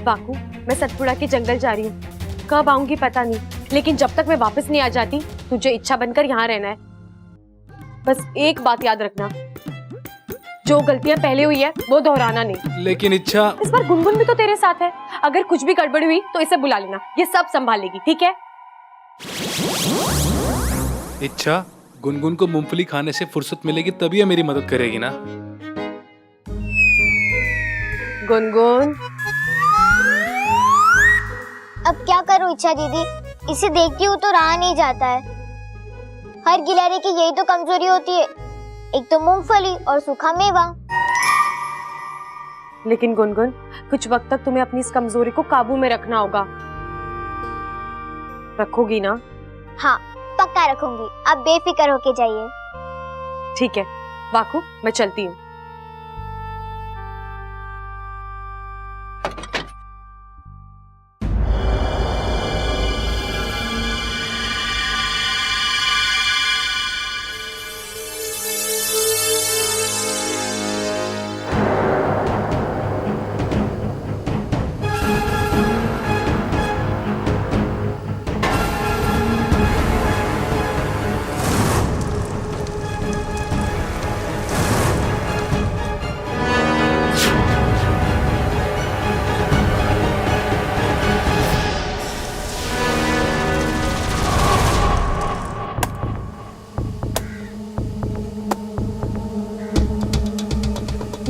Baku, मैं सतपुड़ा के जंगल जा रही हूँ। कब आऊंगी पता नहीं, लेकिन जब तक मैं वापस नहीं आ जाती तुझे इच्छा बनकर यहाँ रहना है। बस एक बात याद रखना, जो गलतियां पहले हुई है वो दोहराना नहीं। लेकिन इच्छा, इस बार गुनगुन भी तो तेरे साथ है, अगर कुछ भी गड़बड़ हुई तो इसे बुला लेना, ये सब संभाल लेगी, ठीक है? इच्छा गुनगुन को मूंगफली खाने से फुर्सत मिलेगी तभी ये मेरी मदद करेगी ना। गुनगुन, अब क्या करूं इच्छा दीदी, इसे देखती हूँ तो रहा नहीं जाता है। हर गिलहरी की यही तो कमजोरी होती है, एक तो मूंगफली और सूखा मेवा। लेकिन गुनगुन, कुछ वक्त तक तुम्हें अपनी इस कमजोरी को काबू में रखना होगा। रखोगी ना? हाँ पक्का रखूंगी, आप बेफिक्र होके जाइए। ठीक है बाकू, मैं चलती हूँ।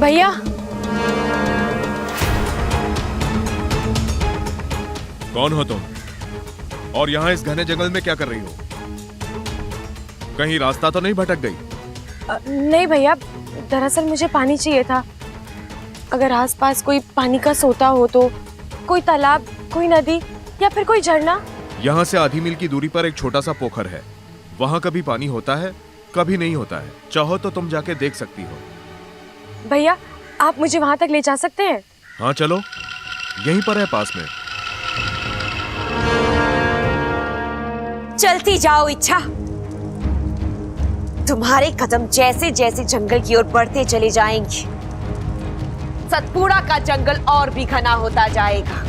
भैया, कौन हो तुम और यहाँ इस घने जंगल में क्या कर रही हो? कहीं रास्ता तो नहीं भटक गई? नहीं भैया, दरअसल मुझे पानी चाहिए था। अगर आसपास कोई पानी का सोता हो तो, कोई तालाब, कोई नदी या फिर कोई झरना। यहाँ से आधी मील की दूरी पर एक छोटा सा पोखर है, वहाँ कभी पानी होता है कभी नहीं होता है, चाहो तो तुम जाके देख सकती हो। भैया, आप मुझे वहां तक ले जा सकते हैं? हाँ चलो, यहीं पर है पास में। चलती जाओ इच्छा, तुम्हारे कदम जैसे जैसे जंगल की ओर बढ़ते चले जाएंगे, सतपुड़ा का जंगल और भी घना होता जाएगा।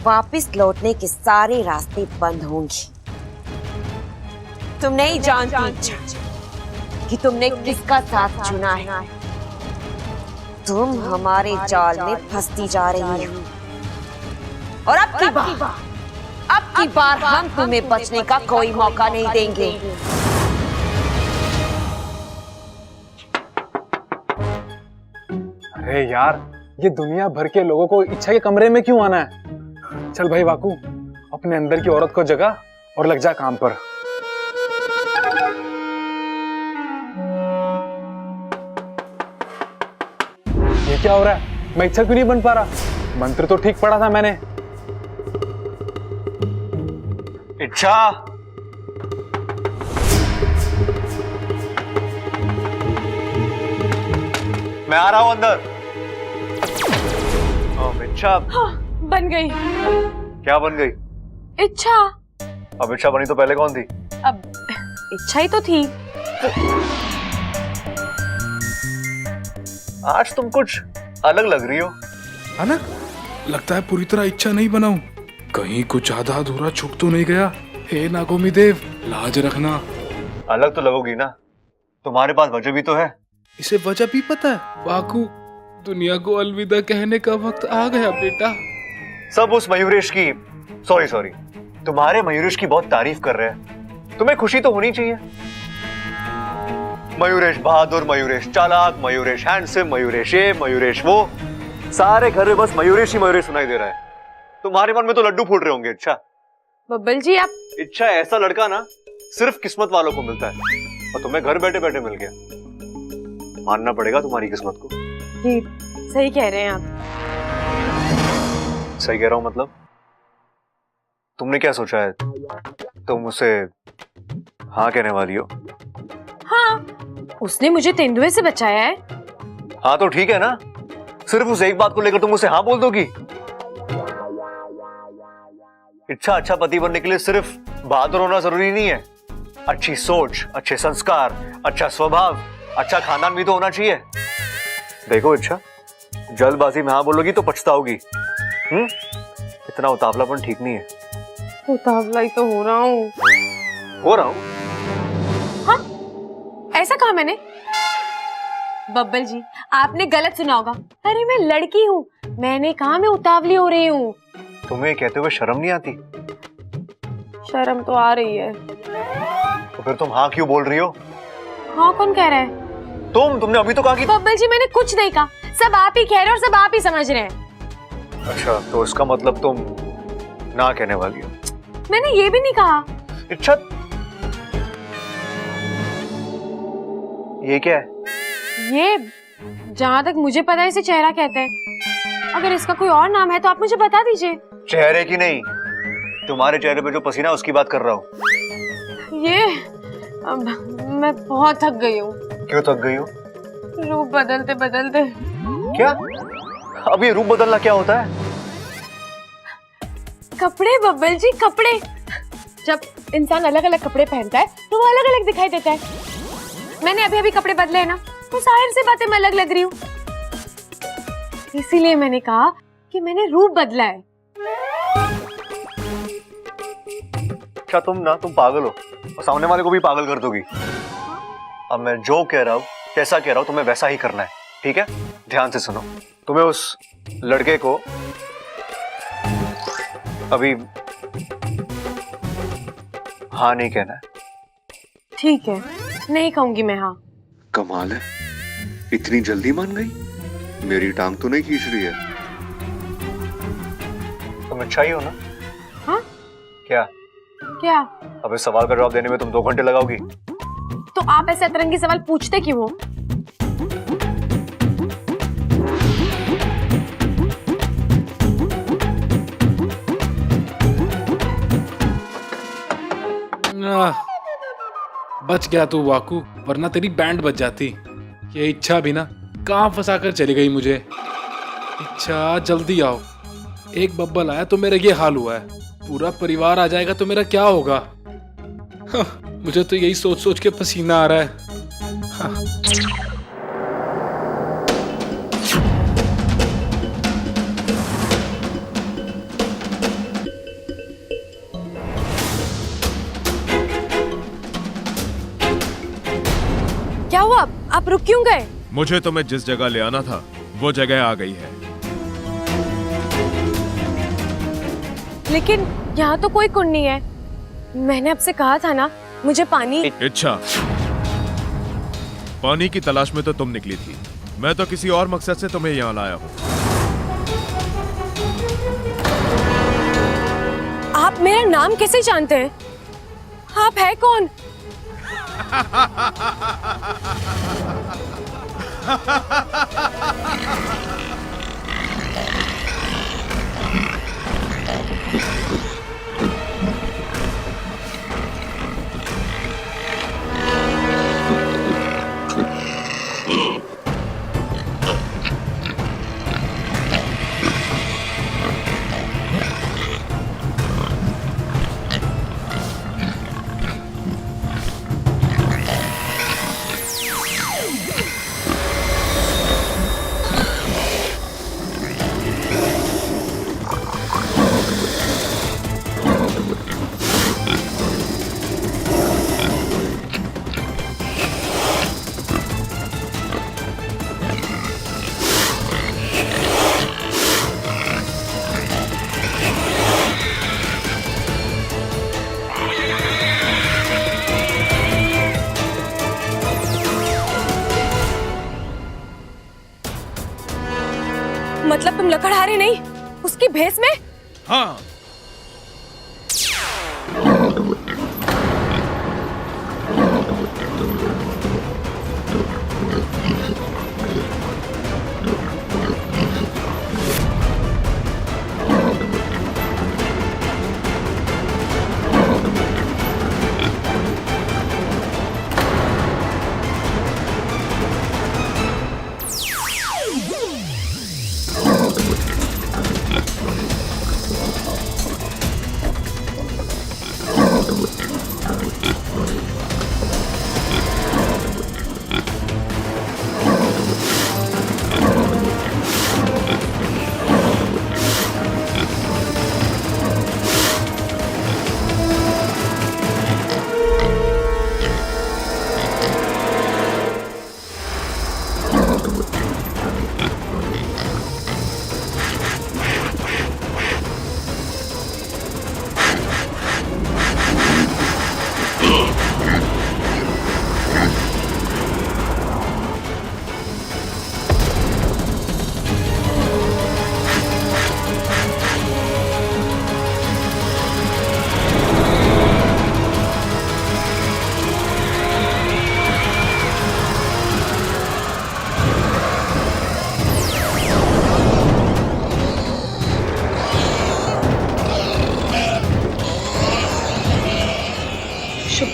वापस लौटने के सारे रास्ते बंद होंगे। तुम नहीं जानती इच्छा कि तुमने किसका साथ चुना है। तुम हमारे जाल में फंसती जा रही हो और अब की बार हम तुम्हें बचने का कोई मौका नहीं देंगे। अरे यार, ये दुनिया भर के लोगों को इच्छा के कमरे में क्यों आना है? चल भाई वाकू, अपने अंदर की औरत को जगा और लग जा काम पर। ये क्या हो रहा है? मैं इच्छा क्यों नहीं बन पा रहा? मंत्र तो ठीक पढ़ा था मैंने। इच्छा, मैं आ रहा हूं अंदर। इच्छा, हाँ, बन गई। क्या बन गई? इच्छा। अब इच्छा बनी तो पहले कौन थी? अब इच्छा ही तो थी। आज तुम कुछ अलग लग रही हो। है ना? लगता है पूरी तरह इच्छा नहीं बनाऊं, कहीं कुछ आधा अधूरा छूट तो नहीं गया। हे नागोमी देव, लाज रखना। अलग तो लगोगी ना, तुम्हारे पास वजह भी तो है। इसे वजह भी पता है? बाकू, दुनिया को अलविदा कहने का वक्त आ गया बेटा। सब उस मयूरेश की, सॉरी, तुम्हारे मयूरेश की बहुत तारीफ कर रहे हैं। तुम्हें खुशी तो होनी चाहिए। मयूरेश बहादुर, मयूरेश चालाक, मयूरेश हैंडसम, मयूरेश ये, मयूरेश वो, सारे घर में बस मयूरेश ही मयूरेश सुनाई दे रहा है। तुम्हारे मन में तो लड्डू फूट रहे होंगे इच्छा। बब्बल जी, आप इच्छा ऐसा लड़का ना सिर्फ किस्मत वालों को मिलता है, और तुम्हें घर बैठे बैठे मिल गया। मानना पड़ेगा तुम्हारी किस्मत को। जी सही कह रहे हैं आप। सही कह रहा हूं मतलब? तुमने क्या सोचा है? तुम उसे हाँ कहने वाली हो? हाँ, उसने मुझे तेंदुए से बचाया है। हाँ तो ठीक है ना, सिर्फ उस एक बात को लेकर तुम उसे हाँ बोल दोगी? इच्छा, अच्छा पति बनने के लिए सिर्फ बहादुर होना जरूरी नहीं है। अच्छी सोच, अच्छे संस्कार, अच्छा स्वभाव, अच्छा खानदान भी तो होना चाहिए। देखो इच्छा, जल्दबाजी में हाँ बोलोगी तो पछताओगी। इतना उतावलापन ठीक नहीं है। उतावला ही तो हो रहा हूँ। हो रहा हूँ? ऐसा कहा मैंने? बब्बल जी, आपने गलत सुना होगा। अरे मैं लड़की हूँ, मैंने कहा मैं उतावली हो रही हूँ। तुम्हें कहते हुए शर्म नहीं आती? शर्म तो आ रही है। तो फिर तुम हाँ क्यों बोल रही हो? हाँ कौन कह रहा है? तुमने अभी तो कहा कि बब्बल जी मैंने कुछ नहीं कहा, सब आप ही कह रहे और सब आप ही समझ रहे हैं। अच्छा, तो इसका मतलब तुम ना कहने वाली हो? मैंने ये भी नहीं कहा। अच्छा, ये क्या है? ये जहाँ तक मुझे पता है इसे चेहरा कहते हैं। अगर इसका कोई और नाम है तो आप मुझे बता दीजिए। चेहरे की नहीं, तुम्हारे चेहरे पे जो पसीना है उसकी बात कर रहा हूँ। ये अब मैं बहुत थक गई हूँ। क्यों थक गई हो? रूप बदलते बदलते। क्या? अब ये रूप बदलना क्या होता है? कपड़े बब्बल जी, कपड़े। जब इंसान अलग अलग कपड़े पहनता है तो वो अलग अलग दिखाई देता है। मैंने अभी अभी कपड़े बदले हैं ना, तो जाहिर सी बातें मैं अलग लग रही हूँ। इसीलिए मैंने कहा कि मैंने रूप बदला है। अच्छा, तुम पागल हो और सामने वाले को भी पागल कर दोगी। अब मैं जो कह रहा हूँ, कैसा कह रहा हूँ, तुम्हें वैसा ही करना है, ठीक है? ध्यान से सुनो। तुम्हें उस लड़के को अभी हाँ नहीं कहना है। ठीक है, नहीं कहूंगी मैं हाँ। कमाल है, इतनी जल्दी मान गई। मेरी टांग तो नहीं खींच रही है। तुम अच्छा ही हो ना? हाँ? क्या? क्या? अब इस सवाल का जवाब देने में तुम 2 घंटे लगाओगी? तो आप ऐसे अतरंगी सवाल पूछते क्यों हो? बच गया तू वाकू, वरना तेरी बैंड बच जाती। ये इच्छा भी ना कहाँ फंसा कर चली गई मुझे। इच्छा जल्दी आओ, एक बब्बल आया तो मेरा ये हाल हुआ है, पूरा परिवार आ जाएगा तो मेरा क्या होगा? मुझे तो यही सोच सोच के पसीना आ रहा है। क्या हुआ? आप रुक क्यों गए? मुझे तुम्हें जिस जगह ले आना था वो जगह आ गई है। लेकिन यहाँ तो कोई कुंड नहीं है। मैंने आपसे कहा था ना, मुझे पानी। इच्छा, पानी की तलाश में तो तुम निकली थी, मैं तो किसी और मकसद से तुम्हें यहाँ लाया हूँ। आप मेरा नाम कैसे जानते हैं? आप है कौन? मतलब तुम लकड़हारे नहीं, उसकी भेस में? हाँ,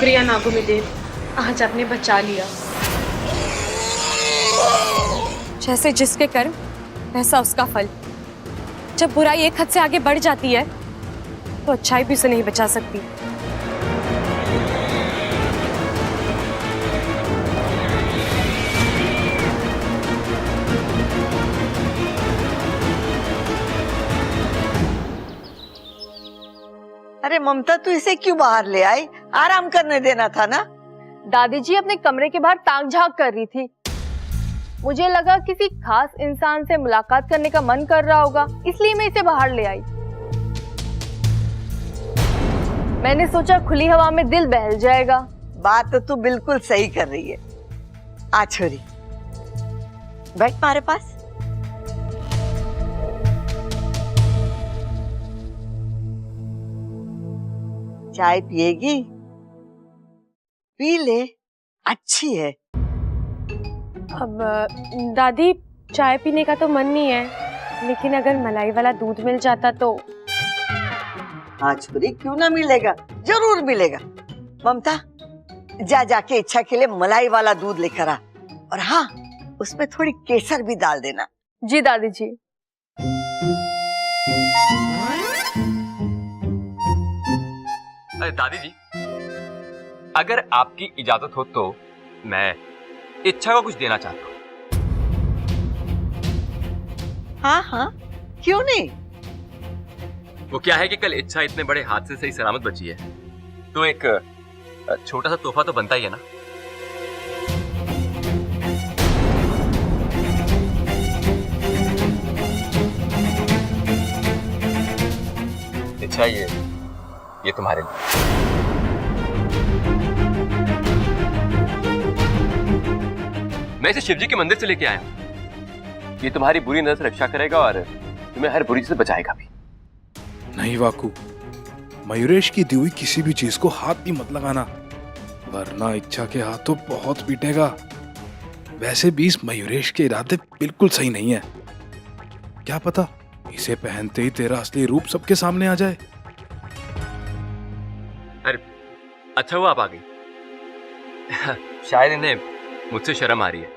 शुक्रिया नागुमिदेव, आज आपने बचा लिया। जैसे जिसके कर्म वैसा उसका फल। जब बुराई एक हद से आगे बढ़ जाती है तो अच्छाई भी उसे नहीं बचा सकती। अरे ममता, तू इसे क्यों बाहर ले आई? आराम करने देना था ना। दादी जी अपने कमरे के बाहर ताक झांक कर रही थी। मुझे लगा किसी खास इंसान से मुलाकात करने का मन कर रहा होगा, इसलिए मैं इसे बाहर ले आई। मैंने सोचा खुली हवा में दिल बहल जाएगा। बात तो तू बिल्कुल सही कर रही है। आ छोरी, बैठ हमारे पास। चाय पिएगी? पी ले, अच्छी है। अब दादी, चाय पीने का तो मन नहीं है, लेकिन अगर मलाई वाला दूध मिल जाता तो। हाँ छोरी, क्यों ना मिलेगा, जरूर मिलेगा। ममता, जा जाके इच्छा के लिए मलाई वाला दूध लेकर आ, और हाँ, उसमें थोड़ी केसर भी डाल देना। जी दादी जी। अरे दादी जी, अगर आपकी इजाजत हो तो मैं इच्छा को कुछ देना चाहता हूँ। हाँ हाँ, क्यों नहीं। वो क्या है कि कल इच्छा इतने बड़े हादसे से ही सलामत बची है, तो एक छोटा सा तोहफा तो बनता ही है ना। इच्छा, ये तुम्हारे लिए। मैं इसे शिवजी के मंदिर से लेके आया हूं। ये तुम्हारी बुरी नजर से रक्षा करेगा और तुम्हें हर बुरी चीज से बचाएगा भी। नहीं वाकू, मयूरेश की दी हुई किसी भी चीज को हाथ भी मत लगाना, वरना इच्छा के हाथ तो बहुत पीटेगा। वैसे भी इस मयूरेश के इरादे बिल्कुल सही नहीं है। क्या पता इसे पहनते ही तेरा असली रूप सबके सामने आ जाए। अरे अच्छा हुआ आप आ गई। शायद इन्हें मुझसे शर्म आ रही है,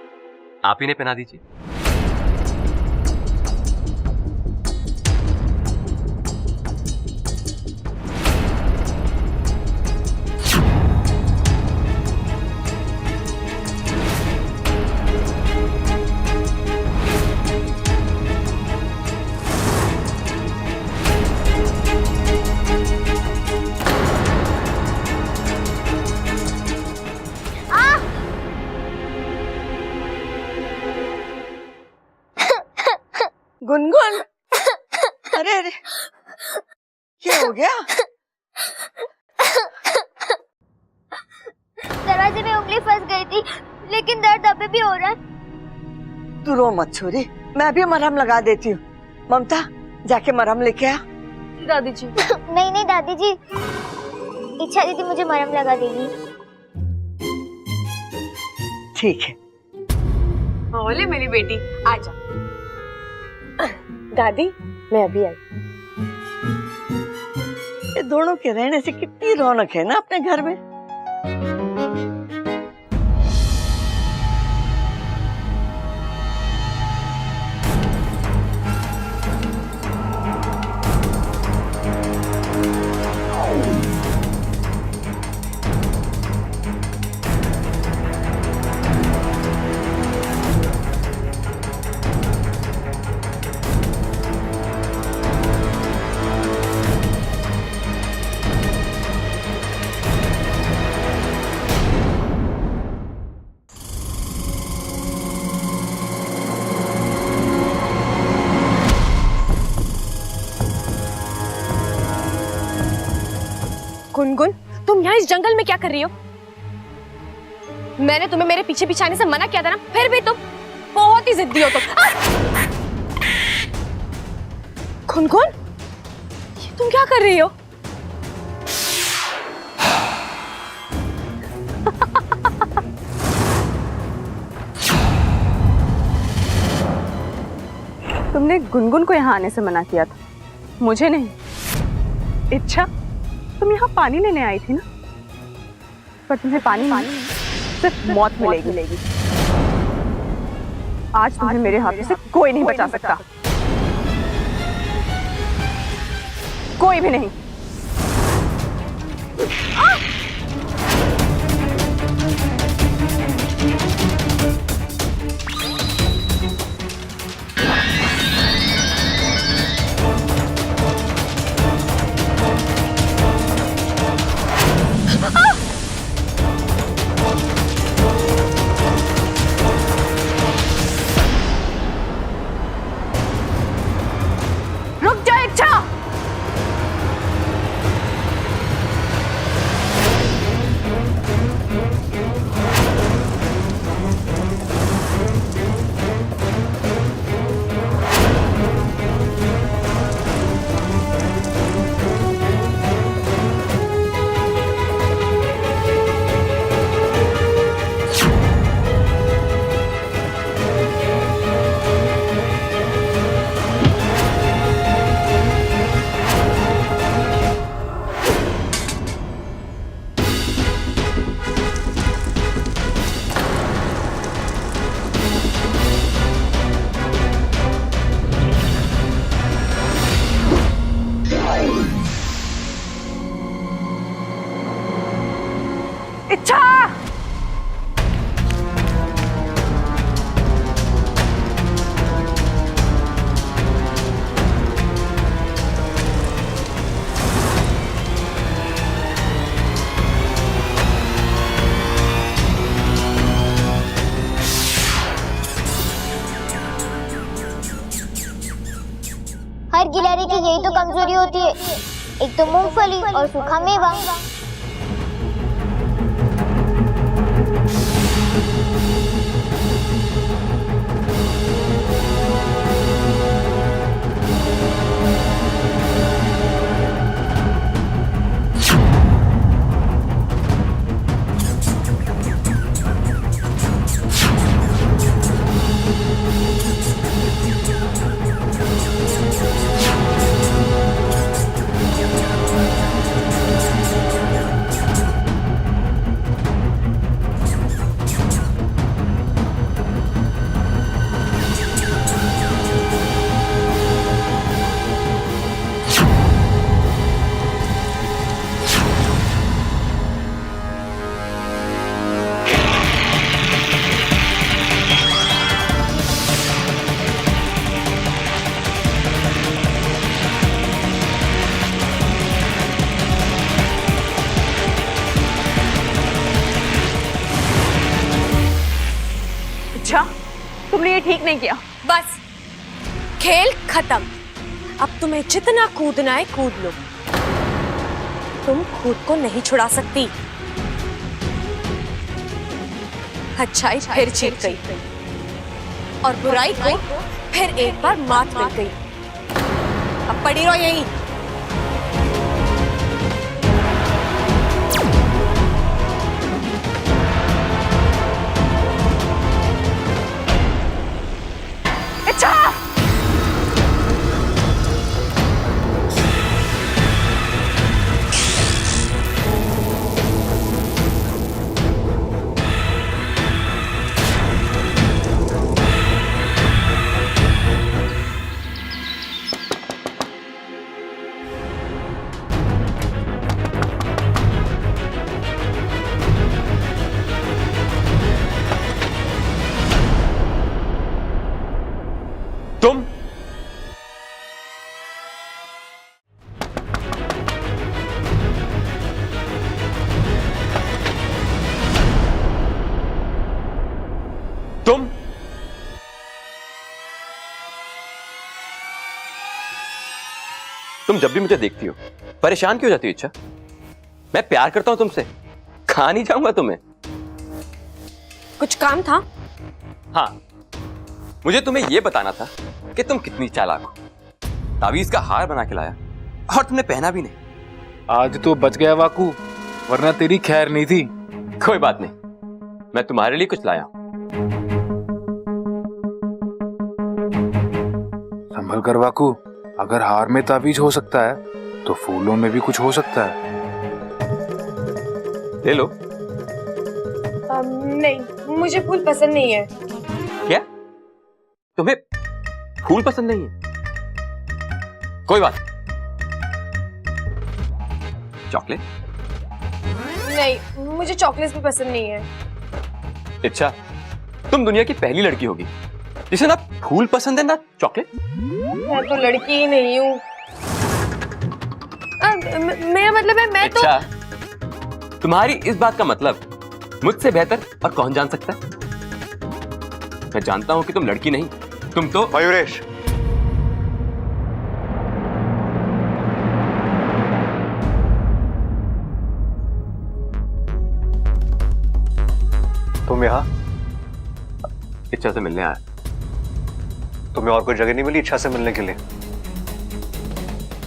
आप ही ने पहना दीजिए। गुनगुन, अरे अरे, क्या हो गया? दरवाजे में उंगली फंस गई थी, लेकिन दर्द अभी भी हो रहा है। तू रो मत छोरी, मैं भी मरहम लगा देती हूँ। ममता, जाके मरहम लेके आ। दादी जी। नहीं नहीं दादी जी, इच्छा दीदी मुझे मरहम लगा देगी। ठीक है। बोले मेरी बेटी, आजा। दादी, मैं अभी आई। ये दोनों के रहने से कितनी रौनक है ना अपने घर में। गुनगुन, तुम यहाँ इस जंगल में क्या कर रही हो? मैंने तुम्हें मेरे पीछे पीछे आने से मना किया था ना, फिर भी तुम बहुत ही जिद्दी हो तुम। गुनगुन, ये तुम क्या कर रही हो? तुमने गुनगुन को यहाँ आने से मना किया था, मुझे नहीं। इच्छा, तुम यहाँ पानी लेने आई थी ना? पर तुम्हें पानी सिर्फ मौत मिलेगी। आज तुम्हें मेरे हाथ से कोई नहीं बचा सकता, कोई भी नहीं। रुक जा इच्छा। इच्छा, हर गिलहरी की यही तो कमजोरी होती है, एक तो मूंगफली और सूखा मेवा। इच्छा, तुमने ये ठीक नहीं किया। बस खेल खत्म। अब तुम्हें जितना कूदना है कूद लो, तुम खुद को नहीं छुड़ा सकती। अच्छाई फिर जीत गई और बुराई को फिर एक बार मात मिल गई। अब पड़ी रहो यहीं। तुम तुम जब भी मुझे देखती हो परेशान क्यों हो जाती हो इच्छा? मैं प्यार करता हूं तुमसे, खा नहीं जाऊंगा तुम्हें। कुछ काम था? हाँ, मुझे तुम्हें यह बताना था कि तुम कितनी चालाक हो। तावीज का हार बना के लाया और तुमने पहना भी नहीं। आज तो बच गया वाकू, वरना तेरी खैर नहीं थी। कोई बात नहीं, मैं तुम्हारे लिए कुछ लाया हूं। संभल कर वाकू, अगर हार में तावीज हो सकता है तो फूलों में भी कुछ हो सकता है। ले लो, नहीं, मुझे फूल पसंद नहीं है। क्या तुम्हें फूल पसंद नहीं है? कोई बात, चॉकलेट? नहीं, मुझे चॉकलेट्स भी पसंद नहीं है। अच्छा, तुम दुनिया की पहली लड़की होगी जिसे ना फूल पसंद है ना चॉकलेट। मैं तो लड़की ही नहीं हूँ। मेरा मतलब है मैं अच्छा, तुम्हारी इस बात का मतलब मुझसे बेहतर और कौन जान सकता है? मैं जानता हूं कि तुम लड़की नहीं, तुम तो मयूरेश, तुम यहाँ इच्छा से मिलने आया। तुम्हें और कोई जगह नहीं मिली इच्छा से मिलने के लिए?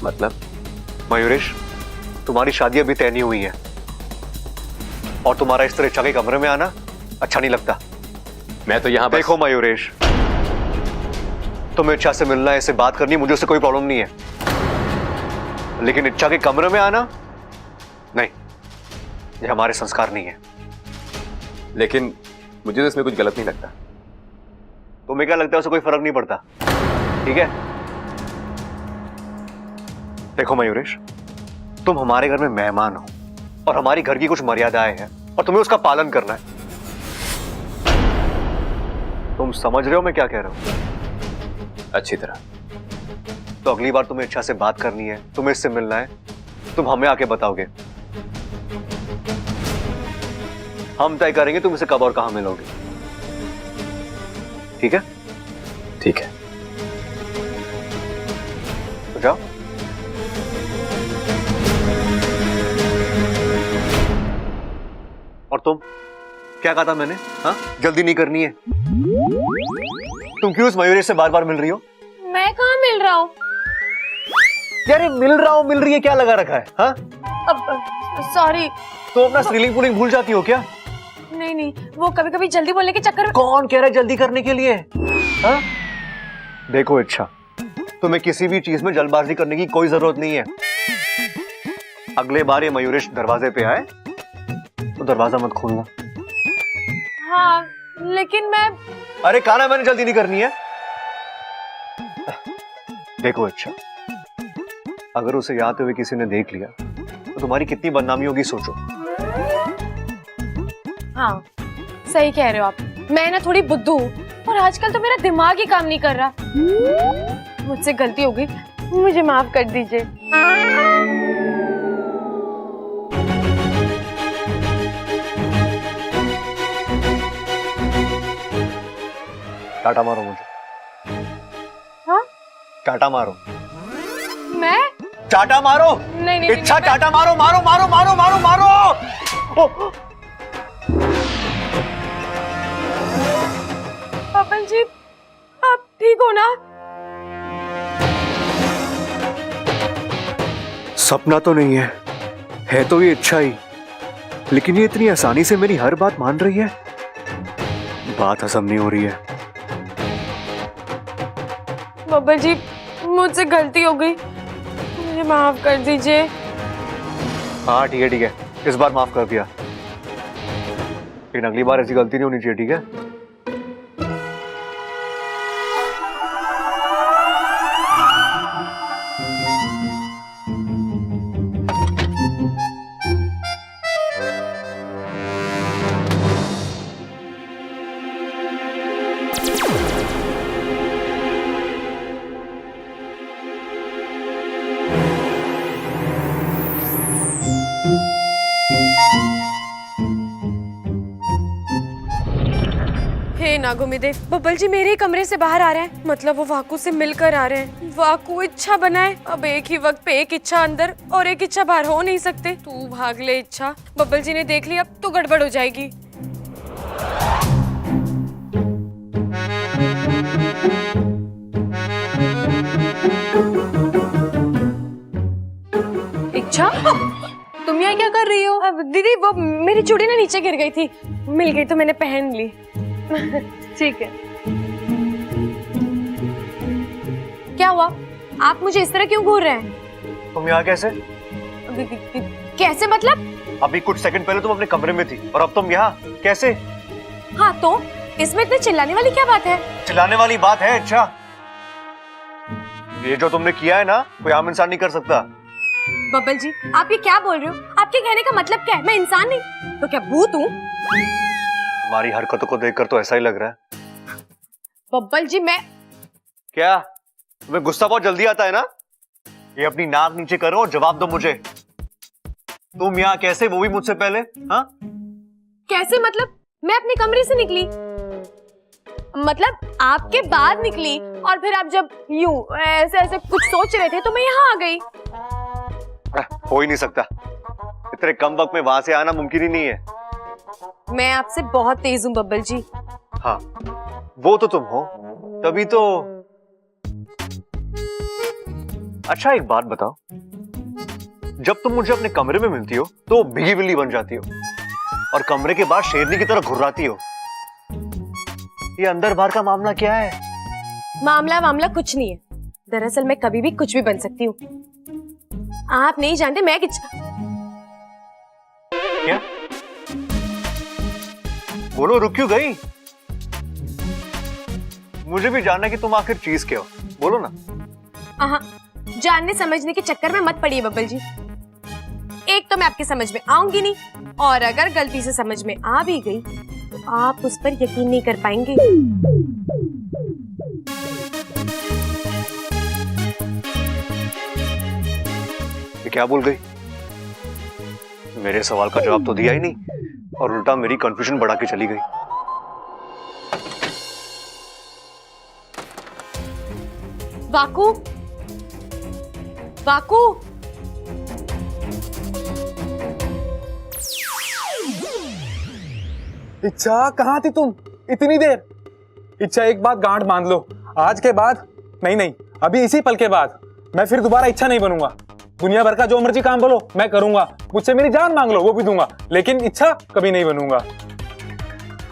मतलब? मयूरेश, तुम्हारी शादी अभी तय नहीं हुई है और तुम्हारा इस तरह इच्छा के कमरे में आना अच्छा नहीं लगता। मैं तो यहाँ देखो मयूरेश, तुम्हें इच्छा से मिलना है, इससे बात करनी है, मुझे उससे कोई प्रॉब्लम नहीं है, लेकिन इच्छा के कमरे में आना नहीं, ये हमारे संस्कार नहीं है। लेकिन मुझे तो इसमें कुछ गलत नहीं लगता। तुम्हें क्या लगता है उससे कोई फर्क नहीं पड़ता? ठीक है, देखो मयूरेश, तुम हमारे घर में मेहमान हो और हमारी घर की कुछ मर्यादाएं हैं और तुम्हें उसका पालन करना है। तुम समझ रहे हो मैं क्या कह रहा हूं? अच्छी तरह। तो अगली बार तुम्हें इच्छा से बात करनी है, तुम्हें इससे मिलना है, तुम हमें आके बताओगे, हम तय करेंगे तुम इसे कब और कहां मिलोगे। ठीक है? ठीक है। तो जाओ। और तुम क्या कहा था मैंने? हाँ, जल्दी नहीं करनी है। तुम क्यों इस मयूरेश से बार बार मिल रही हो? मैं कहाँ मिल रहा हूँ? यार मिल रहा हूँ मिल रही है क्या लगा रखा है? हाँ, अब सॉरी। तो अपना स्त्रीलिंग पुलिंग भूल जाती हो क्या? नहीं नहीं, वो कभी कभी जल्दी बोलने के चक्कर में। कौन कह रहा है जल्दी करने के लिए? हाँ? देखो इच्छा, तुम्हें किसी भी चीज में जल्दबाजी करने की कोई जरूरत नहीं है। अगले बार ये मयूरेश दरवाजे पे आए तो दरवाजा मत खोलना। हाँ, लेकिन मैं। अरे कहा ना मैंने जल्दी नहीं करनी है। देखो अच्छा, अगर उसे यहाँ आते हुए किसी ने देख लिया तो तुम्हारी कितनी बदनामी होगी सोचो। हाँ, सही कह रहे हो आप। मैं ना थोड़ी बुद्धू हूँ और आजकल तो मेरा दिमाग ही काम नहीं कर रहा। मुझसे गलती हो गई, मुझे माफ कर दीजिए। टाटा मारो मुझे। हाँ? टाटा मारो। मैं? टाटा मारो। नहीं नहीं, इच्छा टाटा मारो मारो मारो मारो मारो मारो। पवन जी, आप ठीक हो ना? सपना तो नहीं है तो ये इच्छा ही, लेकिन ये इतनी आसानी से मेरी हर बात मान रही है, बात हजम नहीं हो रही है। बाबा जी, मुझसे गलती हो गई, मुझे माफ कर दीजिए। हाँ ठीक है, इस बार माफ कर दिया, लेकिन अगली बार ऐसी गलती नहीं होनी चाहिए। ठीक है? हे नागोमिदेव, बब्बल जी मेरे ही कमरे से बाहर आ रहे हैं, मतलब वो वाकू से मिलकर आ रहे हैं। वाकू इच्छा बनाए, अब एक ही वक्त पे एक इच्छा अंदर और एक इच्छा बाहर हो नहीं सकते। तू भाग ले इच्छा, बब्बल जी ने देख लिया अब तो गड़बड़ हो जाएगी। इच्छा, तुम यहाँ क्या कर रही हो? अब दीदी वो मेरी चूड़ी ना नीचे गिर गई थी, मिल गई तो मैंने पहन ली। ठीक है। क्या हुआ? आप मुझे इस तरह क्यों घूर रहे हैं? तुम यहाँ कैसे? कैसे मतलब? अभी कुछ सेकंड पहले तुम अपने कमरे में थी और अब तुम यहाँ कैसे? हाँ तो इसमें इतने चिल्लाने वाली क्या बात है? चिल्लाने वाली बात है इच्छा। ये जो तुमने किया है ना, कोई आम इंसान नहीं कर सकता। बब्बल जी, आप ये क्या बोल रहे हो? आपके कहने का मतलब क्या है? मैं इंसान नहीं तो क्या भूत हूँ? तुम्हारी हरकतों को देखकर तो ऐसा ही लग रहा है। बब्बल जी, मैं क्या तुम्हें गुस्सा बहुत जल्दी आता है ना? ये अपनी नाक नीचे करो और जवाब दो मुझे। तुम यहाँ कैसे, वो भी मुझसे पहले? हाँ कैसे मतलब? मैं अपने कमरे से निकली, मतलब आपके बाद निकली, और फिर आप जब यूं ऐसे ऐसे कुछ सोच रहे थे तो मैं यहाँ आ गई। हो ही नहीं सकता, इतने कम वक्त में वहां से आना मुमकिन ही नहीं है। मैं आपसे बहुत तेज हूँ बब्बल जी। हाँ वो तो तुम हो, तभी तो। अच्छा एक बात बताओ, जब तुम मुझे अपने कमरे में मिलती हो तो भीगी बिल्ली बन जाती हो, और कमरे के बाहर शेरनी की तरह घुर्राती हो। ये अंदर बाहर का मामला क्या है? मामला कुछ नहीं है। दरअसल मैं कभी भी कुछ भी बन सकती हूँ। आप नहीं जानते मैं क्या? बोलो, रुक क्यों गई? मुझे भी जानना कि तुम आखिर चीज क्या हो, बोलो ना। हाँ, जानने समझने के चक्कर में मत पड़िए बब्बल जी। एक तो मैं आपकी समझ में आऊंगी नहीं, और अगर गलती से समझ में आ भी गई तो आप उस पर यकीन नहीं कर पाएंगे। ये क्या बोल गई? मेरे सवाल का जवाब तो दिया ही नहीं, और उल्टा मेरी कंफ्यूजन बढ़ा के चली गई। वाकू, वाकू, इच्छा कहाँ थी तुम इतनी देर? इच्छा एक बात गांठ बांध लो, आज के बाद नहीं, अभी इसी पल के बाद मैं फिर दोबारा इच्छा नहीं बनूंगा। दुनिया भर का जो मर्जी काम बोलो मैं करूंगा, मुझसे मेरी जान मांग लो वो भी दूंगा, लेकिन इच्छा कभी नहीं बनूंगा।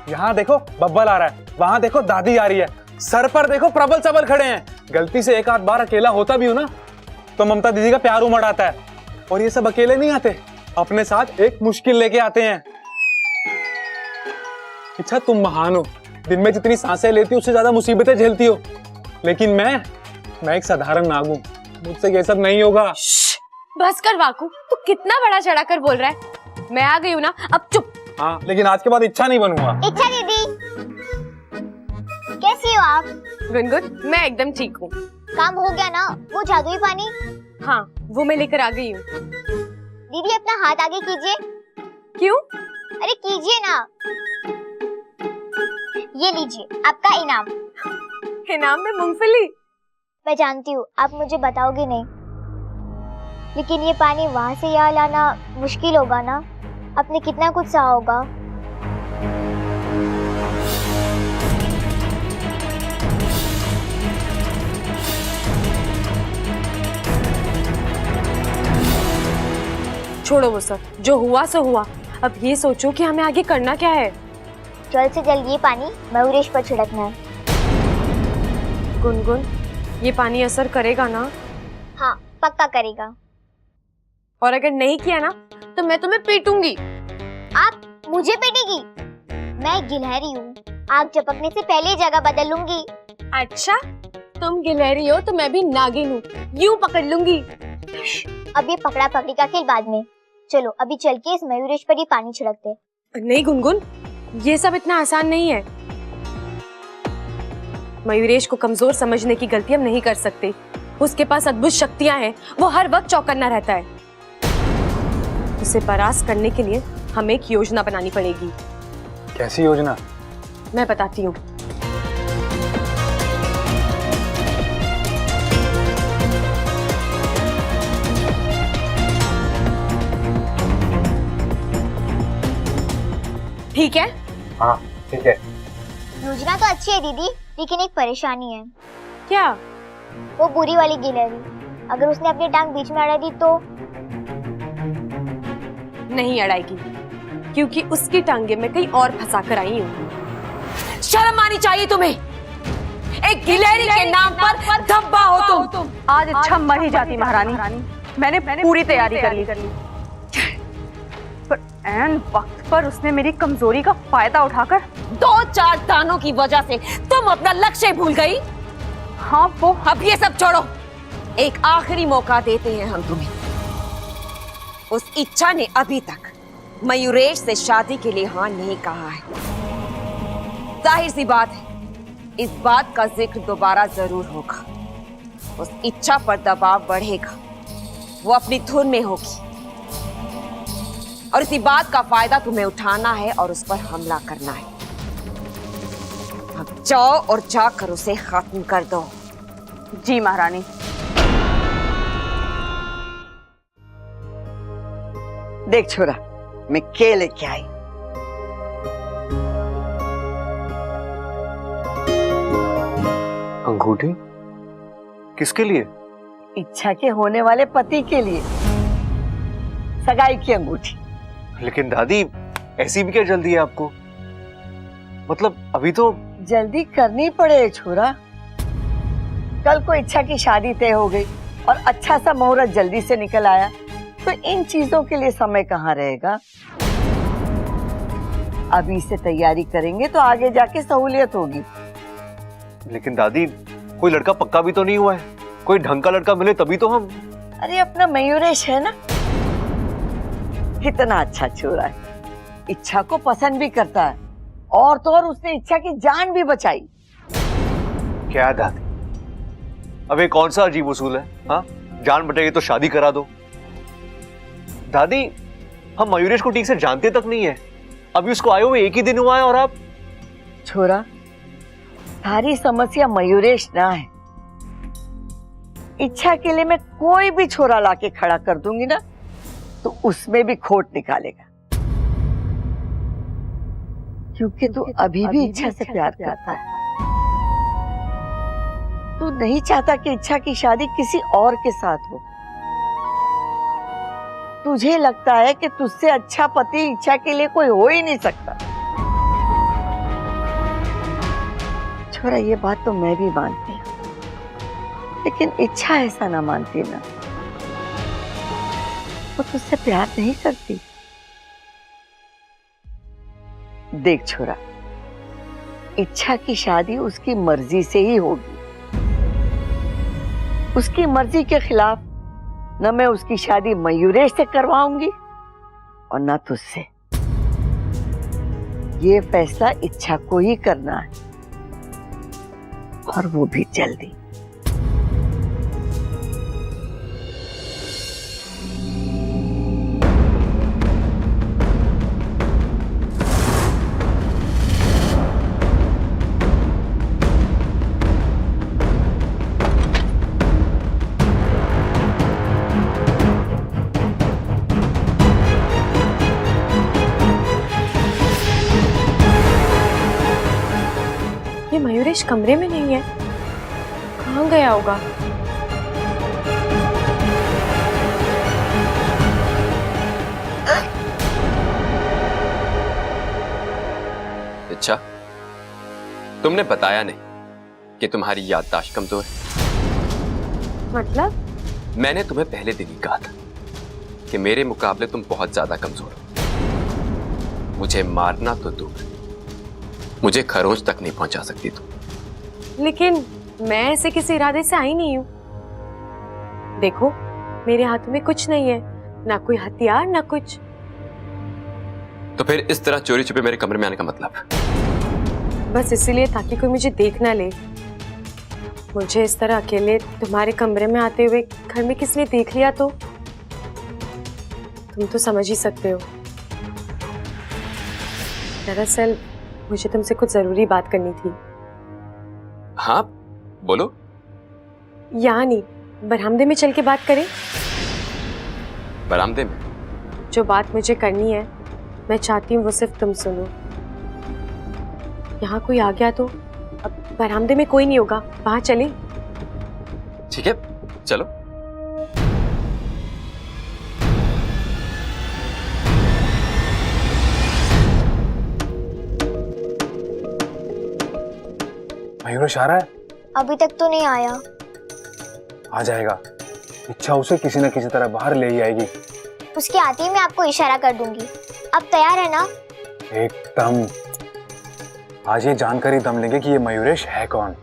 यहाँ देखो बब्बल आ रहा है, वहां देखो दादी आ रही है, सर पर देखो प्रबल सबल खड़े हैं। गलती से एक आध बार अकेला होता भी हूं ना तो ममता दीदी का प्यार उमड़ आता है। और ये सब अकेले नहीं आते, अपने साथ एक मुश्किल लेके आते हैं। इच्छा तुम महान हो, दिन में जितनी सांसें लेती हो उससे ज्यादा मुसीबतें झेलती हो, लेकिन मैं एक साधारण नाग हूं, मुझसे ये सब नहीं होगा। बस कर वाकू, तू कितना बड़ा चढ़ा कर बोल रहा है। मैं आ गई हूँ ना, अब चुप। हाँ, लेकिन आज के बाद इच्छा नहीं बनूंगा। इच्छा दीदी, कैसी हो आप? गुनगुन, मैं एकदम ठीक हूँ। काम हो गया ना वो जादुई पानी? हाँ, वो मैं लेकर आ गई हूँ। दीदी अपना हाथ आगे कीजिए। क्यों? अरे कीजिए ना। ये लीजिए आपका इनाम। इनाम में मूंगफली? मैं जानती हूँ आप मुझे बताओगे नहीं, लेकिन ये पानी वहां से यहाँ लाना मुश्किल होगा ना। आपने कितना कुछ सहा होगा। छोड़ो वो सब, जो हुआ सो हुआ। अब ये सोचो कि हमें आगे करना क्या है। जल्द से जल्द ये पानी मयूरेश पर छिड़कना है। गुनगुन, ये पानी असर करेगा ना? हाँ पक्का करेगा। और अगर नहीं किया ना तो मैं तुम्हें पीटूंगी। आप मुझे पीटेगी? मैं गिलहरी हूँ, आग झपकने से पहले जगह बदल लूंगी। अच्छा, तुम गिलहरी हो तो मैं भी नागिन हूँ, यूं पकड़ लूंगी। अब ये पकड़ा पकड़ी का खेल बाद में, चलो अभी चल के इस मयूरेश पर ही पानी छिड़कते। नहीं गुनगुन, ये सब इतना आसान नहीं है। मयूरेश को कमजोर समझने की गलती हम नहीं कर सकते। उसके पास अद्भुत शक्तियां हैं, वो हर वक्त चौकन्ना रहता है। उसे परास्त करने के लिए हमें एक योजना बनानी पड़ेगी। कैसी योजना? मैं बताती हूँ। ठीक है? हाँ ठीक है। योजना तो अच्छी है दीदी, लेकिन एक परेशानी है। क्या? वो बुरी वाली गिलहरी, अगर उसने अपनी टांग बीच में अड़ा दी तो? नहीं अड़ाएगी, क्योंकि उसकी टांगे मैं कहीं और फंसा कर आई हूँ। शर्म आनी चाहिए तुम्हें। एक गिलहरी के नाम पर धब्बा हो तुम। आज इच्छा मर ही जाती महारानी, मैंने पूरी तैयारी कर ली। पर ऐन वक्त पर उसने मेरी कमजोरी का फायदा उठाकर 2-4 दानों की वजह से तुम अपना लक्ष्य भूल गई। हाँ वो अब ये सब छोड़ो, एक आखिरी मौका देते हैं हम तुम्हें। उस इच्छा ने अभी तक मयूरेश से शादी के लिए हाँ नहीं कहा है। जाहिर सी बात है, इस बात का जिक्र दोबारा जरूर होगा। उस इच्छा पर दबाव बढ़ेगा, वो अपनी धुन में होगी और इसी बात का फायदा तुम्हें उठाना है और उस पर हमला करना है। अब जाओ और जाकर उसे खत्म कर दो। जी महारानी। देख छोरा, मैं के लेके आई। अंगूठी किसके लिए? इच्छा के होने वाले पति के लिए, सगाई की अंगूठी। लेकिन दादी, ऐसी भी क्या जल्दी है आपको? मतलब अभी तो जल्दी करनी पड़े छोरा। कल को इच्छा की शादी तय हो गई और अच्छा सा मुहूर्त जल्दी से निकल आया, तो इन चीजों के लिए समय कहाँ रहेगा। अभी से तैयारी करेंगे तो आगे जाके सहूलियत होगी। लेकिन दादी, कोई लड़का पक्का भी तो नहीं हुआ है। कोई ढंग का लड़का मिले तभी तो हम। अरे अपना मयूरेश है ना, कितना अच्छा छोरा है, इच्छा को पसंद भी करता है और तो और उसने इच्छा की जान भी बचाई। क्या दादी, अब ये कौन सा अजीब उसूल है? हाँ, जान बटेगी तो शादी करा दो। दादी, हम मयूरेश को ठीक से जानते तक नहीं है। अभी उसको आए हुए 1 ही दिन हुआ है और आप। छोरा, सारी समस्या मयूरेश ना है। इच्छा के लिए मैं कोई भी छोरा लाके खड़ा कर दूंगी ना, तो उसमें भी खोट निकालेगा, क्योंकि तू अभी भी इच्छा से प्यार करता है। तू नहीं चाहता कि इच्छा की शादी किसी और के साथ हो। तुझे लगता है कि तुझसे अच्छा पति इच्छा के लिए कोई हो ही नहीं सकता। छोरा, ये बात तो मैं भी मानती हूँ, लेकिन इच्छा ऐसा ना मानती ना। वो तुझसे प्यार नहीं करती। देख छोरा, इच्छा की शादी उसकी मर्जी से ही होगी। उसकी मर्जी के खिलाफ न मैं उसकी शादी मयूरेश से करवाऊंगी और न तुझसे। ये फैसला इच्छा को ही करना है, और वो भी जल्दी। ये मयूरेश कमरे में नहीं है, कहाँ गया होगा? अच्छा, तुमने बताया नहीं कि तुम्हारी याददाश्त कमजोर है। मतलब? मैंने तुम्हें पहले दिन ही कहा था कि मेरे मुकाबले तुम बहुत ज्यादा कमजोर हो। मुझे मारना तो दूर, मुझे खरोंच तक नहीं पहुंचा सकती तुम। लेकिन मैं ऐसे किसी इरादे से आई नहीं हूँ। देखो, मेरे हाथों में कुछ नहीं है, ना कोई हथियार ना कुछ। तो फिर इस तरह चोरी छुपे मेरे कमरे में आने का मतलब? बस इसीलिए ताकि कोई मुझे देख ना ले। मुझे इस तरह अकेले तुम्हारे कमरे में आते हुए घर में किसने देख लिया तो तुम तो समझ ही सकते हो। दरअसल मुझे तुमसे कुछ जरूरी बात करनी थी। हाँ बोलो। यहाँ नहीं, बरामदे में चल के बात करें। बरामदे में? जो बात मुझे करनी है, मैं चाहती हूँ वो सिर्फ तुम सुनो। यहाँ कोई आ गया तो? अब बरामदे में कोई नहीं होगा, वहां चलें? ठीक है, चलो। मयूरेश आ रहा है? अभी तक तो नहीं आया। आ जाएगा। इच्छा उसे किसी न किसी तरह बाहर ले ही आएगी। उसके आते ही मैं आपको इशारा कर दूंगी। अब तैयार है ना? एकदम। आज ये जानकर ही दम लेंगे कि ये मयूरेश है कौन।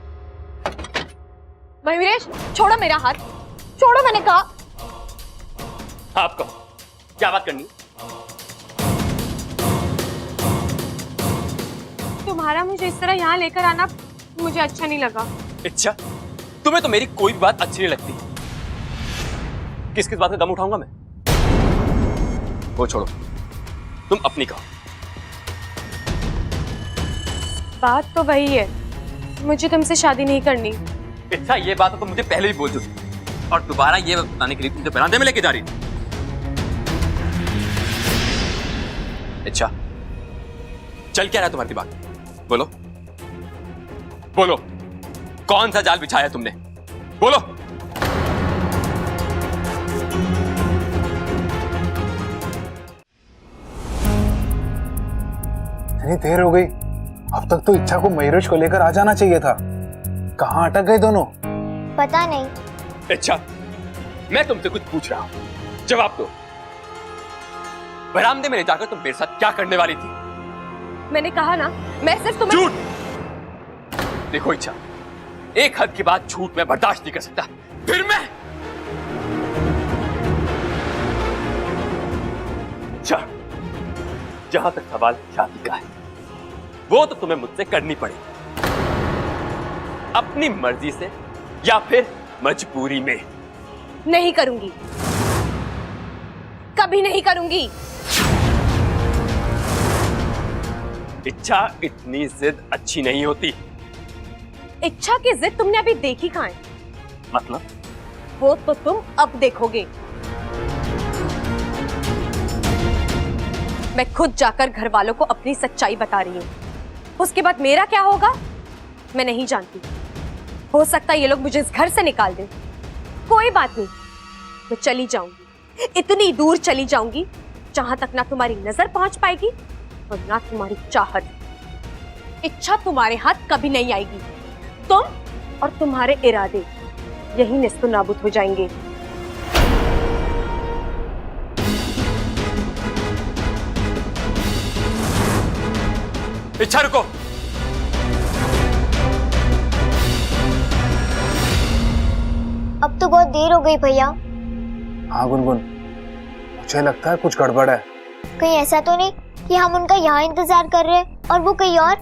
मयूरेश, छोड़ो मेरा हाथ, छोड़ो, मैंने कहा। आप कहो, क्या बात करनी? तुम्हारा मुझे इस तरह यहाँ लेकर आना मुझे अच्छा नहीं लगा। अच्छा, तुम्हें तो मेरी कोई भी बात अच्छी नहीं लगती। किस किस बात में दम उठाऊंगा मैं? वो छोड़ो, तुम अपनी कहो। बात तो वही है, मुझे तुमसे शादी नहीं करनी। अच्छा, ये बात तो मुझे पहले ही बोल चुकी और दोबारा ये बताने के लिए तुझे बरामदे में लेके जा रही थी। अच्छा, चल क्या रहा है तुम्हारी दिमाग? बोलो बोलो, कौन सा जाल बिछाया तुमने? बोलो। इतनी देर हो गई, अब तक तो इच्छा को मयूरेश को लेकर आ जाना चाहिए था। कहाँ अटक गए दोनों? पता नहीं। अच्छा, मैं तुमसे कुछ पूछ रहा हूं, जवाब दो। बरामदे में ले जाकर तुम मेरे साथ क्या करने वाली थी? मैंने कहा ना, मैं सिर्फ तुम्हें। झूठ! देखो इच्छा, एक हद के बाद झूठ मैं बर्दाश्त नहीं कर सकता। फिर मैं अच्छा, जहां तक सवाल शादी का है, वो तो तुम्हें मुझसे करनी पड़ेगी, अपनी मर्जी से या फिर मजबूरी में। नहीं करूंगी, कभी नहीं करूंगी। इच्छा, इतनी जिद अच्छी नहीं होती। इच्छा की जिद तुमने अभी देखी कहां है? मतलब? वो तो तुम अब देखोगे। मैं खुद जाकर घर वालों को अपनी सच्चाई बता रही हूँ। उसके बाद मेरा क्या होगा मैं नहीं जानती। हो सकता है ये लोग मुझे इस घर से निकाल दें। कोई बात नहीं, मैं चली जाऊंगी, इतनी दूर चली जाऊंगी जहां तक ना तुम्हारी नजर पहुंच पाएगी और ना तुम्हारी चाहत। इच्छा तुम्हारे हाथ कभी नहीं आएगी। तुम और तुम्हारे इरादे यही निस्तो नाबूद हो जाएंगे। इच्छा, रुको। अब तो बहुत देर हो गई भैया। हाँ गुनगुन, मुझे लगता है कुछ गड़बड़ है। कहीं ऐसा तो नहीं कि हम उनका यहाँ इंतजार कर रहे हैं और वो कहीं और?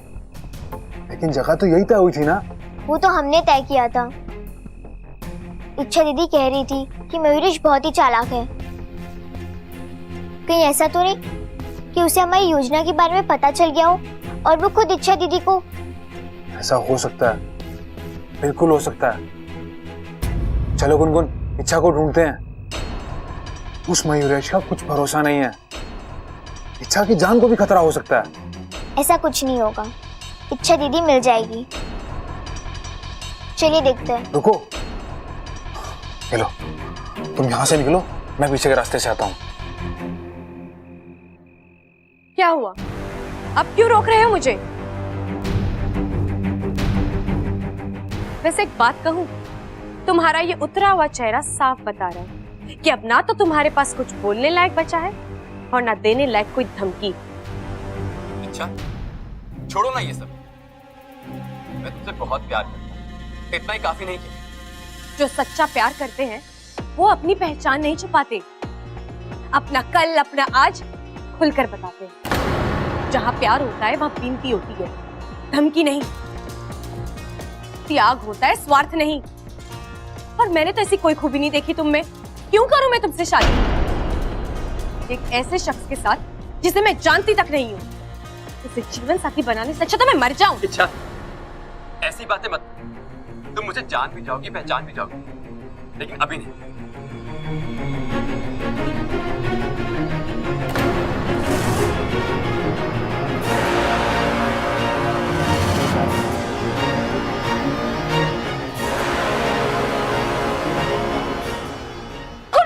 लेकिन जगह तो यही तय हुई थी ना। वो तो हमने तय किया था। इच्छा दीदी कह रही थी कि मयूरेश बहुत ही चालाक है। कहीं ऐसा तो नहीं कि उसे हमारी योजना के बारे में पता चल गया हो और वो खुद इच्छा दीदी को। ऐसा हो सकता है, बिल्कुल हो सकता है। चलो गुनगुन, इच्छा को ढूंढते हैं। उस मयूरेश का कुछ भरोसा नहीं है, इच्छा की जान को भी खतरा हो सकता है। ऐसा कुछ नहीं होगा, इच्छा दीदी मिल जाएगी। चलिए देखते हैं। रुको, चलो तुम यहां से निकलो, मैं पीछे के रास्ते से आता हूं। क्या हुआ? अब क्यों रोक रहे हो मुझे? वैसे एक बात कहूं, तुम्हारा ये उतरा हुआ चेहरा साफ बता रहा है कि अब ना तो तुम्हारे पास कुछ बोलने लायक बचा है और ना देने लायक कोई धमकी। अच्छा, छोड़ो ना ये सब। मैं तुमसे बहुत प्यार करता हूं, इतना ही काफी नहीं क्या? जो सच्चा प्यार करते हैं वो अपनी पहचान नहीं छुपाते, अपना कल अपना आज खुलकर बताते हैं। जहां प्यार होता है वहां बीनती होती है, धमकी नहीं। त्याग होता है, स्वार्थ नहीं। और मैंने तो ऐसी कोई खूबी नहीं देखी तुम में। क्यों करूं मैं तुमसे शादी एक ऐसे शख्स के साथ जिसे मैं जानती तक नहीं हूं? उसे जीवन साथी बनाने से अच्छा तो मैं मर जाऊं। इच्छा, ऐसी बातें मत। तुम मुझे जान भी जाओगी, पहचान भी जाओगी, लेकिन अभी नहीं।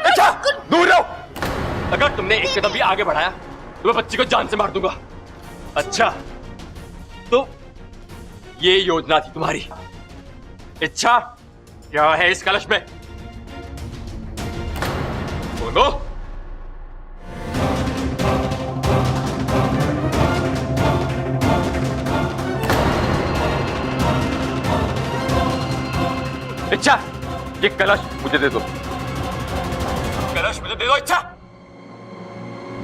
अच्छा, दूर रहो। अगर तुमने एक कदम भी आगे बढ़ाया तो मैं बच्ची को जान से मार दूंगा। अच्छा, तो ये योजना थी तुम्हारी। इच्छा, क्या है इस कलश में? बोलो। ये कलश मुझे दे दो, कलश मुझे दे दो। इच्छा,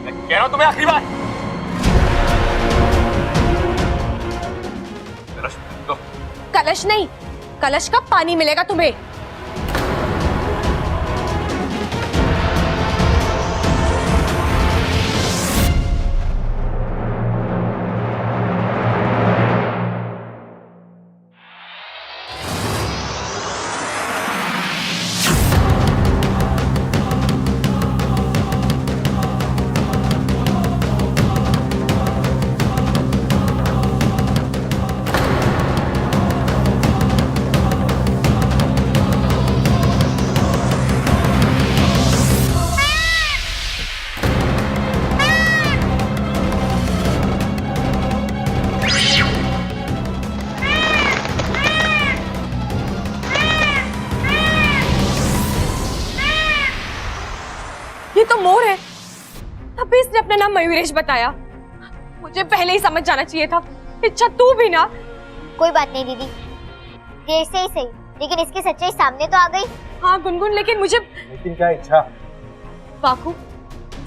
मैं कह रहा हूं तुम्हें आखिरी बार, कलश दो। कलश नहीं, कलश का पानी मिलेगा तुम्हें। ये तो मोर है, तभी इसने अपना नाम मयूरेश बताया। मुझे पहले ही समझ जाना चाहिए था। इच्छा तू भी ना। कोई बात नहीं दीदी, देर से ही सही, लेकिन इसकी सच्चाई सामने तो आ गई। हाँ गुनगुन, लेकिन मुझे लेकिन क्या इच्छा? वाकू,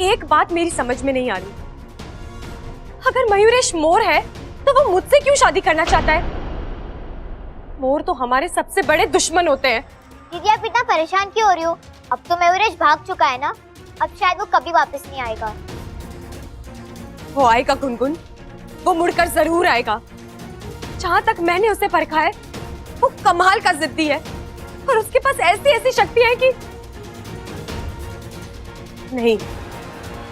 एक बात मेरी समझ में नहीं आ रही। अगर मयूरेश मोर है तो वो मुझसे क्यों शादी करना चाहता है? मोर तो हमारे सबसे बड़े दुश्मन होते हैं। दीदी आप इतना परेशान क्यों हो रही हो? अब तो मयूरेश भाग चुका है ना, अब शायद वो कभी वापस नहीं आएगा। वो आएगा गुनगुन, वो मुड़कर जरूर आएगा। जहां तक मैंने उसे परखा है, वो कमाल का जिद्दी है और उसके पास ऐसी ऐसी शक्ति है कि नहीं,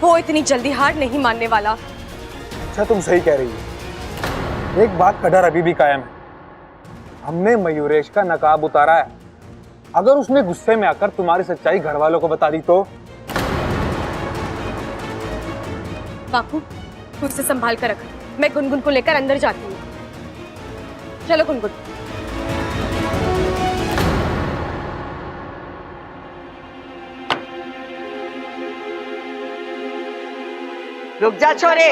वो इतनी जल्दी हार नहीं मानने वाला। अच्छा तुम सही कह रही हो। एक बात का डर अभी भी कायम है। हमने मयूरेश का नकाब उतारा है, अगर उसने गुस्से में आकर तुम्हारी सच्चाई घर वालों को बता दी तो? बापू, तू उसे संभाल कर रख। मैं गुनगुन को लेकर अंदर जाती हूँ। चलो गुनगुन। रुक जा छोरे,